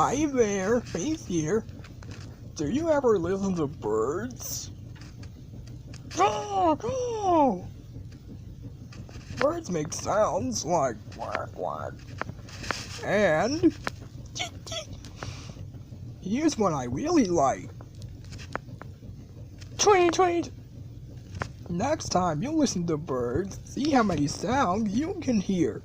Hi there, Faith here. Do you ever listen to birds? Oh! Birds make sounds like quack quack and cheep cheep. Here's what I really like. Tweet tweet. Next time you listen to birds, see how many sounds you can hear.